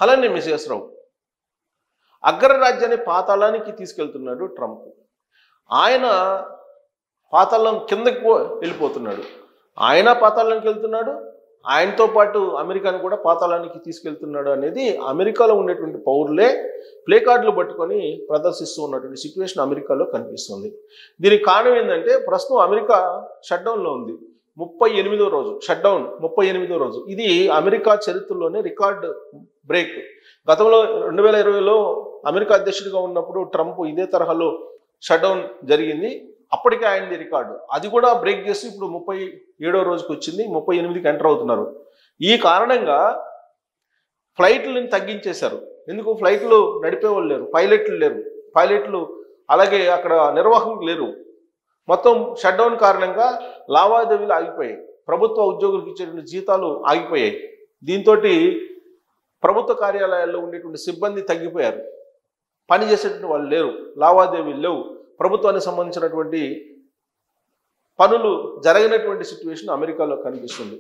అలానే మిసేసరావు అగ్రరాజ్యాన్ని పాతాళానికి తీసుకెళ్తున్నాడు ట్రంప్. ఆయన పాతాళం కిందకి వెళ్ళిపోతున్నాడు. ఆయన పాతాళానికి వెళ్తున్నాడు, ఆయనతో పాటు అమెరికాను కూడా పాతాళానికి తీసుకెళ్తున్నాడు అనేది అమెరికాలో ఉండేటువంటి పౌరులే ప్లే కార్డులు పట్టుకొని ప్రదర్శిస్తూ ఉన్నటువంటి సిచ్యువేషన్ అమెరికాలో కనిపిస్తుంది. దీనికి కారణం ఏంటంటే ప్రస్తుతం అమెరికా షట్డౌన్లో ఉంది. 38వ రోజు షట్డౌన్, 38వ రోజు. ఇది అమెరికా చరిత్రలోనే రికార్డ్ బ్రేక్. గతంలో 2020లో అమెరికా అధ్యక్షుడిగా ఉన్నప్పుడు ట్రంప్ ఇదే తరహాలో షట్డౌన్ జరిగింది. అప్పటికే ఆయనది రికార్డు. అది కూడా బ్రేక్ చేసి ఇప్పుడు 37వ రోజుకి వచ్చింది, 38కి ఎంటర్ అవుతున్నారు. ఈ కారణంగా ఫ్లైట్లను తగ్గించేశారు. ఎందుకు? ఫ్లైట్లు నడిపేవాళ్ళు లేరు, పైలట్లు లేరు, అలాగే అక్కడ నిర్వాహకులు లేరు. మొత్తం షట్డౌన్ కారణంగా లావాదేవీలు ఆగిపోయాయి. ప్రభుత్వ ఉద్యోగులకు ఇచ్చేటువంటి జీతాలు ఆగిపోయాయి. దీంతో ప్రభుత్వ కార్యాలయాల్లో ఉండేటువంటి సిబ్బంది తగ్గిపోయారు. పని చేసేటువంటి వాళ్ళు లేరు, లావాదేవీలు లేవు, ప్రభుత్వానికి సంబంధించినటువంటి పనులు జరగనటువంటి సిచ్యువేషన్ అమెరికాలో కనిపిస్తుంది.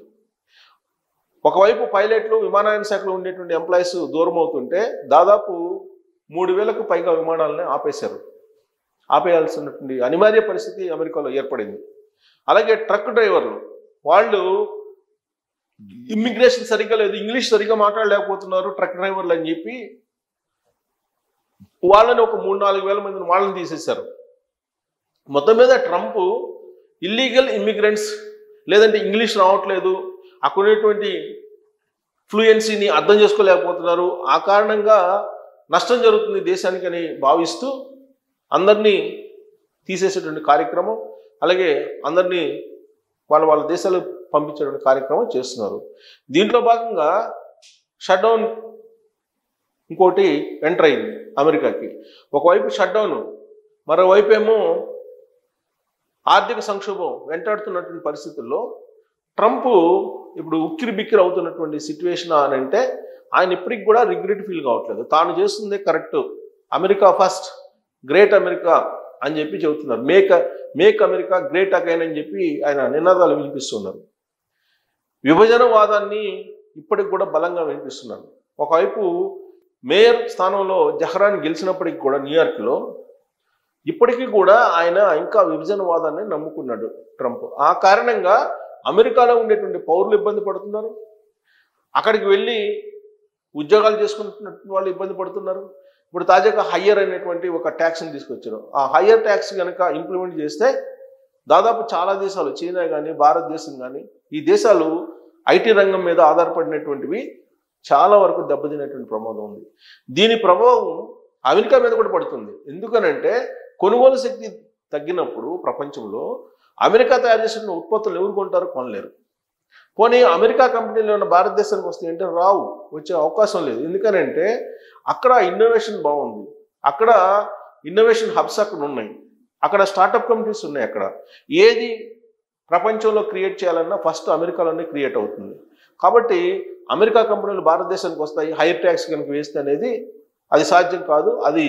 ఒకవైపు పైలట్లు, విమానయాన శాఖలో ఉండేటువంటి ఎంప్లాయీస్ దూరం అవుతుంటే దాదాపు 3000కు పైగా విమానాలని ఆపేయాల్సినటువంటి అనివార్య పరిస్థితి అమెరికాలో ఏర్పడింది. అలాగే ట్రక్ డ్రైవర్లు, వాళ్ళు ఇమ్మిగ్రేషన్ సరిగ్గా లేదు, ఇంగ్లీష్ సరిగ్గా మాట్లాడలేకపోతున్నారు ట్రక్ డ్రైవర్లు అని చెప్పి వాళ్ళని ఒక 3-4 వేల మందిని వాళ్ళని తీసేశారు. మొత్తం మీద ట్రంప్ ఇల్లీగల్ ఇమ్మిగ్రెంట్స్, లేదంటే ఇంగ్లీష్ రావట్లేదు, అక్కడ ఉన్నటువంటి ఫ్లూయెన్సీని అర్థం చేసుకోలేకపోతున్నారు, ఆ కారణంగా నష్టం జరుగుతుంది దేశానికి అని భావిస్తూ అందరినీ తీసేసేటువంటి కార్యక్రమం, అలాగే అందరినీ వాళ్ళ దేశాలు పంపించేటువంటి కార్యక్రమం చేస్తున్నారు. దీంట్లో భాగంగా షట్డౌన్ ఇంకోటి ఎంటర్ అయింది అమెరికాకి. ఒకవైపు షట్డౌన్, మరోవైపు ఏమో ఆర్థిక సంక్షోభం వెంటాడుతున్నటువంటి పరిస్థితుల్లో ట్రంప్ ఇప్పుడు ఉక్కిరి బిక్కిరి అవుతున్నటువంటి సిచ్యువేషన్ అని అంటే ఆయన ఇప్పటికి కూడా రిగ్రెట్ ఫీల్ కావట్లేదు. తాను చేస్తుందే correct, America first, great America అని చెప్పి చెబుతున్నారు. మేక్ అమెరికా గ్రేట్ అగైన్ అని చెప్పి ఆయన నినాదాలు వినిపిస్తున్నారు. విభజనవాదాన్ని ఇప్పటికి కూడా బలంగా వినిపిస్తున్నారు. ఒకవైపు మేయర్ స్థానంలో జహరాన్ గెలిచినప్పటికీ కూడా న్యూయార్క్లో ఇప్పటికీ కూడా ఆయన ఇంకా విభజనవాదాన్ని నమ్ముకున్నాడు ట్రంప్. ఆ కారణంగా అమెరికాలో ఉండేటువంటి పౌరులు ఇబ్బంది పడుతున్నారు, అక్కడికి వెళ్ళి ఉద్యోగాలు చేసుకుంటున్న వాళ్ళు ఇబ్బంది పడుతున్నారు. ఇప్పుడు తాజాగా హయ్యర్ అనేటువంటి ఒక ట్యాక్స్ని తీసుకొచ్చారు. ఆ హయ్యర్ ట్యాక్స్ కనుక ఇంప్లిమెంట్ చేస్తే దాదాపు చాలా దేశాలు, చైనా కానీ భారతదేశం కానీ, ఈ దేశాలు ఐటీ రంగం మీద ఆధారపడినటువంటివి చాలా వరకు దెబ్బతినేటువంటి ప్రమాదం ఉంది. దీని ప్రభావం అమెరికా మీద కూడా పడుతుంది. ఎందుకనంటే కొనుగోలు శక్తి తగ్గినప్పుడు ప్రపంచంలో అమెరికా తయారు చేసిన ఉత్పత్తులు ఎవరు కొంటారు? కొనలేరు. పోనీ అమెరికా కంపెనీలు ఉన్న భారతదేశానికి వస్తే అంటే రావు, వచ్చే అవకాశం లేదు. ఎందుకనంటే అక్కడ ఇన్నోవేషన్ బాగుంది, అక్కడ ఇన్నోవేషన్ హబ్స్ అక్కడ ఉన్నాయి, అక్కడ స్టార్టప్ కంపెనీస్ ఉన్నాయి. అక్కడ ఏది ప్రపంచంలో క్రియేట్ చేయాలన్నా ఫస్ట్ అమెరికాలోనే క్రియేట్ అవుతుంది. కాబట్టి అమెరికా కంపెనీలు భారతదేశానికి వస్తాయి, హైయర్ ట్యాక్స్ కనుక వేస్తే అనేది అది సాధ్యం కాదు, అది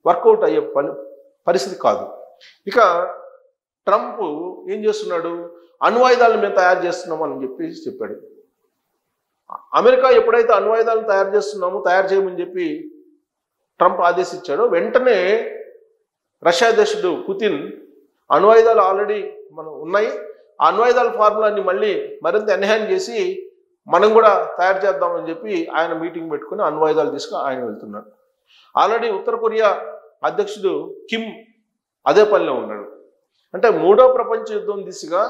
వర్కౌట్ అయ్యే పరిస్థితి కాదు. ఇక ట్రంప్ ఏం చేస్తున్నాడు? అణ్వాయుధాలను మేము తయారు చేస్తున్నామని చెప్పాడు. అమెరికా ఎప్పుడైతే అణ్వాయుధాలను తయారు చేయమని చెప్పి ట్రంప్ ఆదేశించాడో వెంటనే రష్యా అధ్యక్షుడు పుతిన్ అణ్వాయుధాలు ఆల్రెడీ మనం ఉన్నాయి, ఆ అణ్వాయుధాల ఫార్ములాన్ని మళ్ళీ మరింత ఎన్హాన్స్ చేసి మనం కూడా తయారు చేద్దామని చెప్పి ఆయన మీటింగ్ పెట్టుకుని అణ్వాయుధాలు తీసుకుని ఆయన వెళ్తున్నాడు. ఆల్రెడీ ఉత్తర కొరియా అధ్యక్షుడు కిమ్ అదే పనిలో ఉన్నాడు. అంటే 3వ ప్రపంచ యుద్ధం దిశగా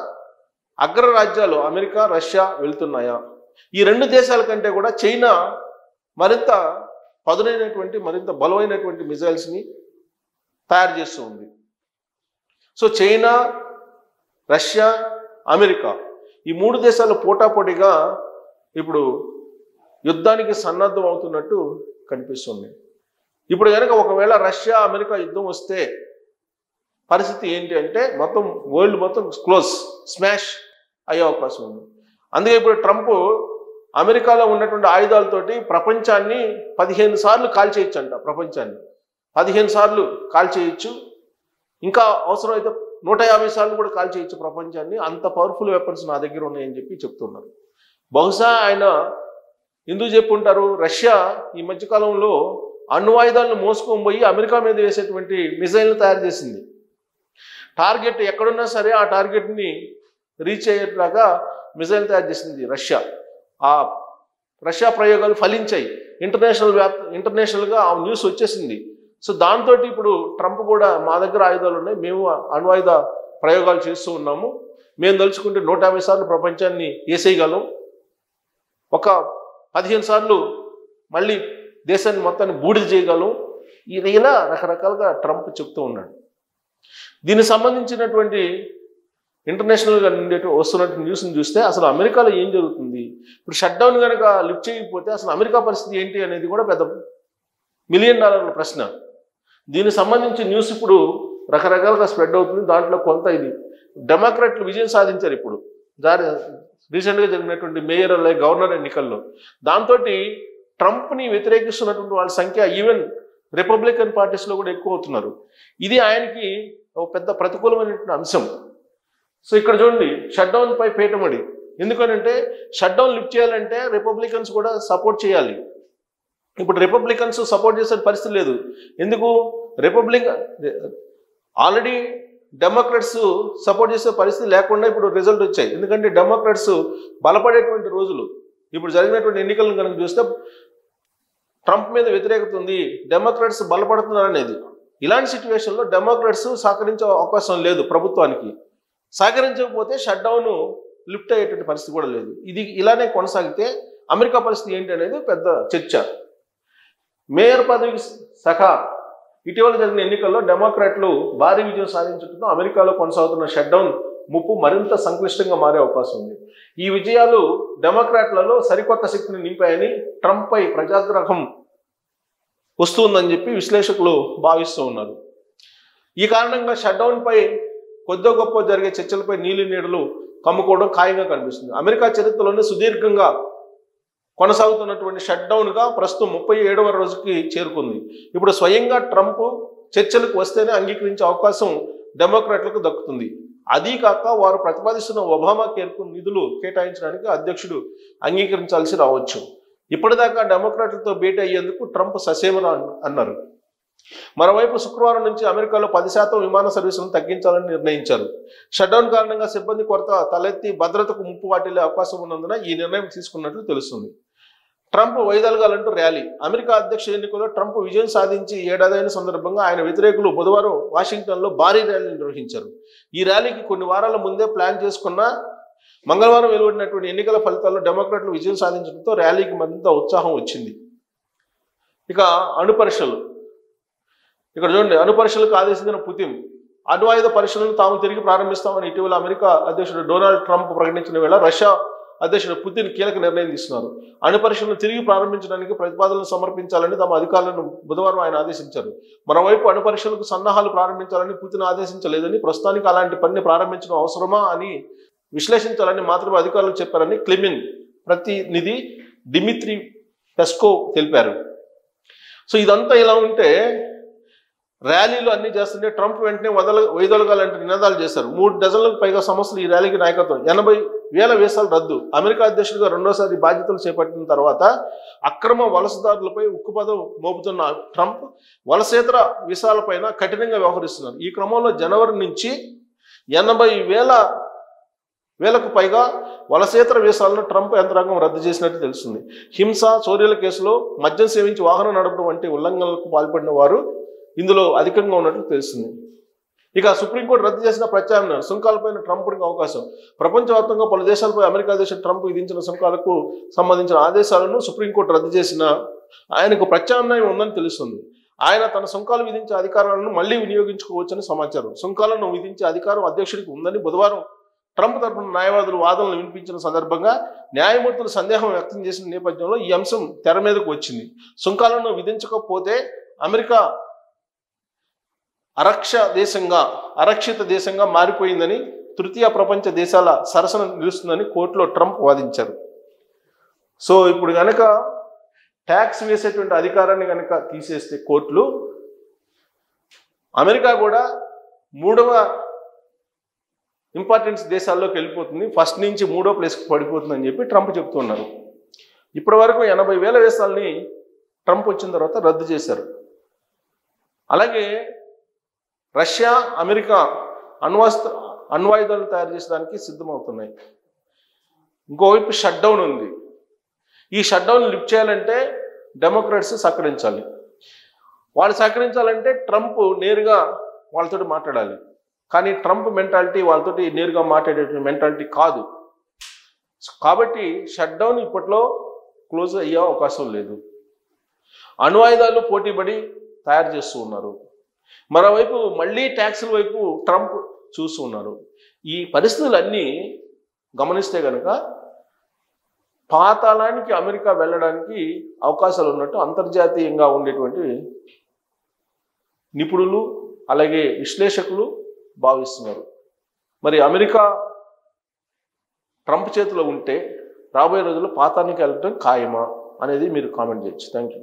అగ్రరాజ్యాలు అమెరికా, రష్యా వెళ్తున్నాయా? ఈ 2 దేశాల కంటే కూడా చైనా మరింత పదునైనటువంటి, మరింత బలమైనటువంటి మిజైల్స్ని తయారు చేస్తూ ఉంది. సో చైనా, రష్యా, అమెరికా ఈ 3 దేశాలు పోటాపోటీగా ఇప్పుడు యుద్ధానికి సన్నద్ధం అవుతున్నట్టు కనిపిస్తుంది. ఇప్పుడు కనుక ఒకవేళ రష్యా, అమెరికా యుద్ధం వస్తే పరిస్థితి ఏంటి అంటే మొత్తం వరల్డ్ మొత్తం స్మాష్ అయ్యే అవకాశం ఉంది. అందుకే ఇప్పుడు ట్రంప్ అమెరికాలో ఉన్నటువంటి ఆయుధాలతోటి ప్రపంచాన్ని 15 సార్లు కాల్చేయచ్చు అంట. ప్రపంచాన్ని 15 సార్లు కాల్చేయచ్చు, ఇంకా అవసరమైతే 150 సార్లు కూడా కాల్చేయచ్చు ప్రపంచాన్ని. అంత పవర్ఫుల్ వెపన్స్ నా దగ్గర ఉన్నాయని చెప్పి చెప్తున్నారు. బహుశా ఆయన ఎందుకు చెప్పుంటారు? రష్యా ఈ మధ్యకాలంలో అణ్వాయుధాలను మోసుకొని పోయి అమెరికా మీద వేసేటువంటి మిజైల్ను తయారు చేసింది. టార్గెట్ ఎక్కడున్నా సరే ఆ టార్గెట్ని రీచ్ అయ్యేలాగా మిజైల్ తయారు చేసింది రష్యా. ఆ రష్యా ప్రయోగాలు ఫలించాయి. ఇంటర్నేషనల్గా ఆ న్యూస్ వచ్చేసింది. సో దాంతో ఇప్పుడు ట్రంప్ కూడా మా దగ్గర ఆయుధాలు ఉన్నాయి, మేము అణ్వాయుధ ప్రయోగాలు చేస్తూ ఉన్నాము, మేము తలుచుకుంటే 150 సార్లు ప్రపంచాన్ని వేసేయగలం, ఒక 15 సార్లు మళ్ళీ దేశాన్ని మొత్తాన్ని బూడిద చేయగలం, ఇలా రకరకాలుగా ట్రంప్ చెప్తూ ఉన్నాడు. దీనికి సంబంధించినటువంటి ఇంటర్నేషనల్గా వస్తున్నటువంటి న్యూస్ని చూస్తే అసలు అమెరికాలో ఏం జరుగుతుంది, ఇప్పుడు షట్ డౌన్ కనుక లిఫ్ట్ చేయకపోతే అసలు అమెరికా పరిస్థితి ఏంటి అనేది కూడా పెద్ద $1 మిలియన్ ప్రశ్న. దీనికి సంబంధించి న్యూస్ ఇప్పుడు రకరకాలుగా స్ప్రెడ్ అవుతుంది. దాంట్లో కొంత ఇది డెమోక్రాట్లు విజయం సాధించారు ఇప్పుడు రీసెంట్గా జరిగినటువంటి మేయర్ అలాగే గవర్నర్ ఎన్నికల్లో. దాంతో ట్రంప్ని వ్యతిరేకిస్తున్నటువంటి వాళ్ళ సంఖ్య ఈవెన్ రిపబ్లికన్ పార్టీస్లో కూడా ఎక్కువ అవుతున్నారు. ఇది ఆయనకి ఒక పెద్ద ప్రతికూలమైనటువంటి అంశం. సో ఇక్కడ చూడండి, షట్ డౌన్ పై పీటమడి. ఎందుకనంటే షట్ డౌన్ లిఫ్ట్ చేయాలంటే రిపబ్లికన్స్ కూడా సపోర్ట్ చేయాలి. ఇప్పుడు రిపబ్లికన్స్ సపోర్ట్ చేసే పరిస్థితి లేదు. ఎందుకు? ఆల్రెడీ డెమోక్రాట్స్ సపోర్ట్ చేసే పరిస్థితి లేకుండా ఇప్పుడు రిజల్ట్ వచ్చాయి. ఎందుకంటే డెమోక్రాట్స్ బలపడేటువంటి రోజులు. ఇప్పుడు జరిగినటువంటి ఎన్నికలను కనుక చూస్తే ట్రంప్ మీద వ్యతిరేకత ఉంది, డెమోక్రాట్స్ బలపడుతున్నారు అనేది. ఇలాంటి సిచ్యువేషన్లో డెమోక్రాట్స్ సహకరించే అవకాశం లేదు ప్రభుత్వానికి. సహకరించకపోతే షట్ డౌన్ లిఫ్ట్ అయ్యేటువంటి పరిస్థితి కూడా లేదు. ఇది ఇలానే కొనసాగితే అమెరికా పరిస్థితి ఏంటి అనేది పెద్ద చర్చ. మేయర్ పదవి సహా ఇటీవల జరిగిన ఎన్నికల్లో డెమోక్రాట్లు భారీ విజయం సాధించడంతో అమెరికాలో కొనసాగుతున్న షట్ డౌన్ ముప్పు మరింత సంక్లిష్టంగా మారే అవకాశం ఉంది. ఈ విజయాలు డెమోక్రాట్లలో సరికొత్త శక్తిని నింపాయని, ట్రంప్ పై ప్రజాగ్రహం వస్తుందని చెప్పి విశ్లేషకులు భావిస్తూ ఉన్నారు. ఈ కారణంగా షట్ డౌన్ పై కొద్ది గొప్ప జరిగే చర్చలపై నీలి నీడలు కమ్ముకోవడం ఖాయంగా కనిపిస్తుంది. అమెరికా చరిత్రలోనే సుదీర్ఘంగా కొనసాగుతున్నటువంటి షట్ డౌన్గా ప్రస్తుతం 37వ రోజుకి చేరుకుంది. ఇప్పుడు స్వయంగా ట్రంప్ చర్చలకు వస్తేనే అంగీకరించే అవకాశం డెమోక్రాట్లకు దక్కుతుంది. అదీ కాక వారు ప్రతిపాదిస్తున్న ఒబామా కేర్కు నిధులు కేటాయించడానికి అధ్యక్షుడు అంగీకరించాల్సి రావచ్చు. ఇప్పటిదాకా డెమోక్రాట్లతో భేటీ అయ్యేందుకు ట్రంప్ ససేమరా అన్నారు. మరోవైపు శుక్రవారం నుంచి అమెరికాలో 10% విమాన సర్వీసులను తగ్గించాలని నిర్ణయించారు. షట్డౌన్ కారణంగా సిబ్బంది కొరత తలెత్తి భద్రతకు ముప్పు వాటిల్లే అవకాశం ఉన్నందున ఈ నిర్ణయం తీసుకున్నట్లు తెలుస్తుంది. Trump వైదొలగాలంటూ rally. అమెరికా అధ్యక్ష ఎన్నికల్లో ట్రంప్ విజయం సాధించి ఏడాదైన సందర్భంగా ఆయన వ్యతిరేకులు బుధవారం వాషింగ్టన్లో భారీ ర్యాలీ నిర్వహించారు. ఈ ర్యాలీకి కొన్ని వారాల ముందే ప్లాన్ చేసుకున్న మంగళవారం వెలువడినటువంటి ఎన్నికల ఫలితాల్లో డెమోక్రాట్లు విజయం సాధించడంతో ర్యాలీకి మరింత ఉత్సాహం వచ్చింది. ఇక అణుపరీక్షలు. ఇక్కడ చూడండి, అణుపరీక్షలకు ఆదేశించిన పుతిన్ అణ్వాయుధ పరీక్షలను తాము తిరిగి ప్రారంభిస్తామని ఇటీవల అమెరికా అధ్యక్షుడు డొనాల్డ్ ట్రంప్ ప్రకటించిన వేళ రష్యా అధ్యక్షుడు పుతిన్ కీలక నిర్ణయం తీసుకున్నారు. అణుపరీక్షలను తిరిగి ప్రారంభించడానికి ప్రతిపాదనలు సమర్పించాలని తమ అధికారులను బుధవారం ఆయన ఆదేశించారు. మరోవైపు అణుపరీక్షలకు సన్నాహాలు ప్రారంభించాలని పుతిన్ ఆదేశించలేదని, ప్రస్తుతానికి అలాంటి పనిని ప్రారంభించడం అవసరమా అని విశ్లేషించాలని మాత్రమే అధికారులు చెప్పారని క్రెమ్లిన్ ప్రతినిధి డిమిత్రీ పెస్కోవ్ తెలిపారు. సో ఇదంతా ఇలా ఉంటే ర్యాలీలు అన్ని చేస్తుంటే ట్రంప్ వెంటనే వైదొలగాలంటే నినాదాలు చేశారు. 3 డజన్లకు పైగా సంస్థలు ఈ ర్యాలీకి నాయకత్వం. 80,000 వీసాలు రద్దు. అమెరికా అధ్యక్షుడిగా రెండోసారి బాధ్యతలు చేపట్టిన తర్వాత అక్రమ వలసదారులపై ఉక్కుపదం మోపుతున్న ట్రంప్ వలసేతర వీసాలపైన కఠినంగా వ్యవహరిస్తున్నారు. ఈ క్రమంలో జనవరి నుంచి 80,000కు పైగా వలసేతర వీసాలను ట్రంప్ యంత్రాంగం రద్దు చేసినట్టు తెలుస్తుంది. హింస, చోరీల కేసులో మద్యం సేవించి వాహనం నడపడం వంటి ఉల్లంఘనలకు పాల్పడిన వారు ఇందులో అధికంగా ఉన్నట్లు తెలుస్తుంది. ఇక సుప్రీంకోర్టు రద్దు చేసిన ప్రత్యామ్నాయ సుంకాలపైన ట్రంప్కి అవకాశం. ప్రపంచవ్యాప్తంగా పలు దేశాలపై అమెరికా అధ్యక్షుడు ట్రంప్ విధించిన సుంకాలకు సంబంధించిన ఆదేశాలను సుప్రీంకోర్టు రద్దు చేసిన ఆయనకు ప్రత్యామ్నాయం ఉందని తెలుస్తుంది. ఆయన తన సుంకాలు విధించే అధికారాలను మళ్లీ వినియోగించుకోవచ్చని సమాచారం. సుంకాలను విధించే అధికారం అధ్యక్షుడికి ఉందని బుధవారం ట్రంప్ తరపున న్యాయవాదులు వాదనలు వినిపించిన సందర్భంగా న్యాయమూర్తులు సందేహం వ్యక్తం చేసిన నేపథ్యంలో ఈ అంశం తెర మీదకు వచ్చింది. సుంకాలను విధించకపోతే అమెరికా అరక్షిత దేశంగా మారిపోయిందని, తృతీయ ప్రపంచ దేశాల సరసన నిలుస్తుందని కోర్టులో ట్రంప్ వాదించారు. సో ఇప్పుడు కనుక ట్యాక్స్ వేసేటువంటి అధికారాన్ని కనుక తీసేస్తే కోర్టులు, అమెరికా కూడా 3వ ఇంపార్టెన్స్ దేశాల్లోకి వెళ్ళిపోతుంది, ఫస్ట్ నుంచి 3వ ప్లేస్కి పడిపోతుందని చెప్పి ట్రంప్ చెప్తున్నారు. ఇప్పటి వరకు 80,000 వీసాల్ని ట్రంప్ వచ్చిన తర్వాత రద్దు చేశారు. అలాగే రష్యా, అమెరికా అణ్వాయుధాలు తయారు చేసడానికి సిద్ధమవుతున్నాయి. ఇంకోవైపు షట్ డౌన్ ఉంది. ఈ షట్ డౌన్ లిఫ్ట్ చేయాలంటే డెమోక్రాట్స్ సహకరించాలి. వాళ్ళు సహకరించాలంటే ట్రంప్ నేరుగా వాళ్ళతో మాట్లాడాలి. కానీ ట్రంప్ మెంటాలిటీ వాళ్ళతోటి నేరుగా మాట్లాడే మెంటాలిటీ కాదు. కాబట్టి షట్ డౌన్ ఇప్పట్లో క్లోజ్ అయ్యే అవకాశం లేదు. అణ్వాయుధాలు పోటీపడి తయారు చేస్తూ ఉన్నారు. మరోవైపు మళ్ళీ ట్యాక్సుల వైపు ట్రంప్ చూస్తూ ఉన్నారు. ఈ పరిస్థితులన్నీ గమనిస్తే కనుక పాతాళానికి అమెరికా వెళ్ళడానికి అవకాశాలు ఉన్నట్టు అంతర్జాతీయంగా ఉండేటువంటి నిపుణులు అలాగే విశ్లేషకులు భావిస్తున్నారు. మరి అమెరికా ట్రంప్ చేతిలో ఉంటే రాబోయే రోజుల్లో పాతాళానికి వెళ్ళడం ఖాయమా అనేది మీరు కామెంట్ చేయొచ్చు. Thank you.